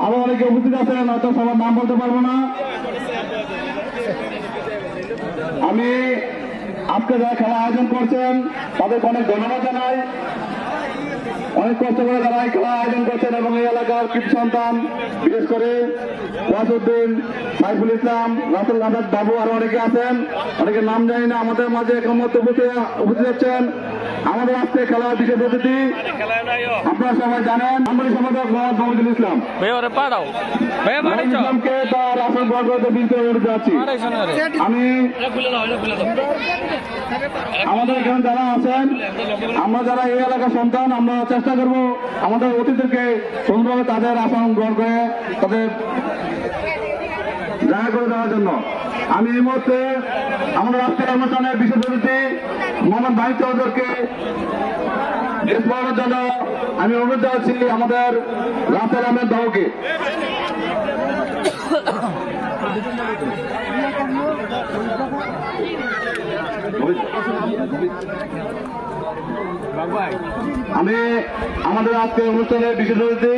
আরো অনেকে উপস্থিত আছেন, হয়তো সবার নাম বলতে পারবো না। আমি আজকে যারা খেলা আয়োজন করছেন তাদেরকে অনেক ধন্যবাদ জানাই। অনেক কষ্ট করে যারা এই খেলা আয়োজন করছেন এবং এই এলাকার কৃতি সন্তান, বিশেষ করে ওয়াসউদ্দিন, সাইফুল ইসলাম, রাসেল আজাদ বাবু, আরো অনেকে আছেন, অনেকে নাম জানি না, আমাদের মাঝে এখন উপস্থিত হচ্ছেন। আমাদের আজকে খেলার বিশেষ অতিথি আপনারা সবাই জানেন, আন্দোলন সম্পাদক মোহাম্মদ মহিদুল ইসলাম। ইসলামকে তার আসন গ্রহণ করতে বিনতে অনুরোধ জানাচ্ছি। আমি আমাদের এখানে যারা আছেন, আমরা যারা এই এলাকার সন্তান, আমরা চেষ্টা করব আমাদের অতিথিদেরকে সুন্দরভাবে তাদের আসন গ্রহণ করে তাদের জায়গা করে দেওয়ার জন্য। আমি এই মুহূর্তে আমাদের আজকের অনুষ্ঠানের বিশেষ অতিথি মোহাম্মদ ভাই চৌধুরীকে স্মরণের জন্য আমি অনুরোধ জানাচ্ছি আমাদের রাসেল আহমেদ বাবুকে। আমি আমাদের আজকে অনুষ্ঠানের বিশেষ অতিথি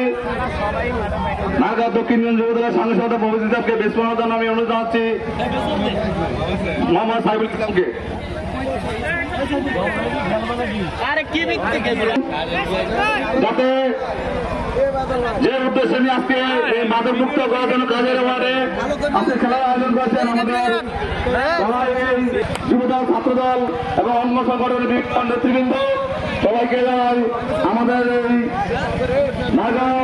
নারগাঁ দক্ষিণ যুবদলের সাংসদ সভাপতি সাহেবকে বেসমানোর জন্য আমি অনুরোধ জানাচ্ছি মোহাম্মদ সাইফুল ইসলামকে। যাতে যে উদ্দেশ্যে নিয়ে আজকে এই মাদক মুক্ত করার জন্য কাজের ওয়ার্ডে আজকে খেলার আয়োজন করেছেন আমাদের যুবদল, ছাত্রদল এবং অন্য সংগঠনের বিভিন্ন নেতৃবৃন্দ, সবাইকে জানাই আমাদের এই নারগাঁও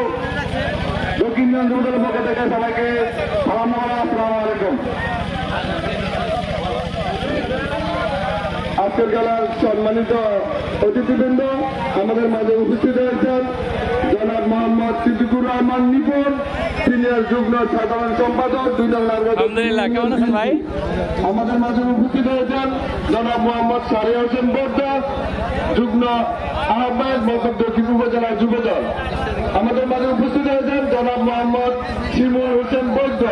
দক্ষিণ যুবদলের পক্ষ থেকে সবাইকে সালাম। আসসালামু আলাইকুম। আজকের খেলার সম্মানিত অতিথিবৃন্দ, আমাদের মাঝে উপস্থিত হয়েছেন জনাব মোহাম্মদ সিদ্দিকুর রহমান নিপুণ, সিনিয়র যুগ্ম সাধারণ সম্পাদক, 2 নং নারগাঁও। আমাদের মাঝে উপস্থিত হয়েছেন জনাব মোহাম্মদ সারে হোসেন বর্দা, যুগ্ম আহ্বায়ক মকর দক্ষিণ উপজেলা যুবদল। আমাদের মাঝে উপস্থিত হয়েছেন জনাব মোহাম্মদ শিমুল হোসেন বৈদ্য,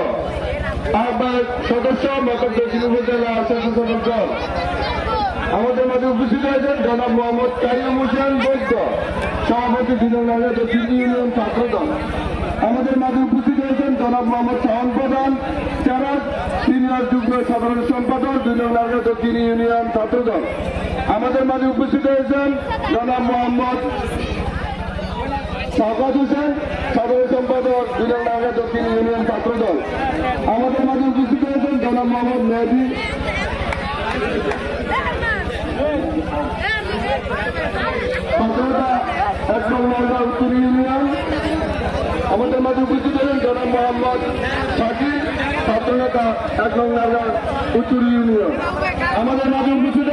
আহ্বায়ক সদস্য মকর দক্ষিণ উপজেলা স্বেচ্ছাসেবক দল। আমাদের মাঝে উপস্থিত হয়েছেন জনাব মোহাম্মদ কাইয়ুম হোসেন বৈদ্য, সভাপতি 2 নং নারগাঁও দক্ষিণ ইউনিয়ন ছাত্রদল। আমাদের মাঝে উপস্থিত হয়েছেন জনাব মোহাম্মদ শাহন প্রধান, চেরাক, সিনিয়র যুগ্ম সাধারণ সম্পাদক, 2 নং নারগাঁও দক্ষিণ ইউনিয়ন ছাত্রদল। আমাদের মাঝে উপস্থিত হয়েছেন জনাব মোহাম্মদ শাহবাজ হোসেন, সাধারণ সম্পাদক, 2 নং নারগাঁও দক্ষিণ ইউনিয়ন ছাত্রদল। আমাদের মাঝে উপস্থিত হয়েছেন জনাব মোহাম্মদ মেহেদি, 1 নং নারগাঁও উত্তর ইউনিয়ন। আমাদের মাঝে উপস্থিত হলেন জনাব মোহাম্মদ শাকির, ছাত্রনেতা, 1 নং নারগাঁও উত্তর ইউনিয়ন। আমাদের মাঝে উপস্থিত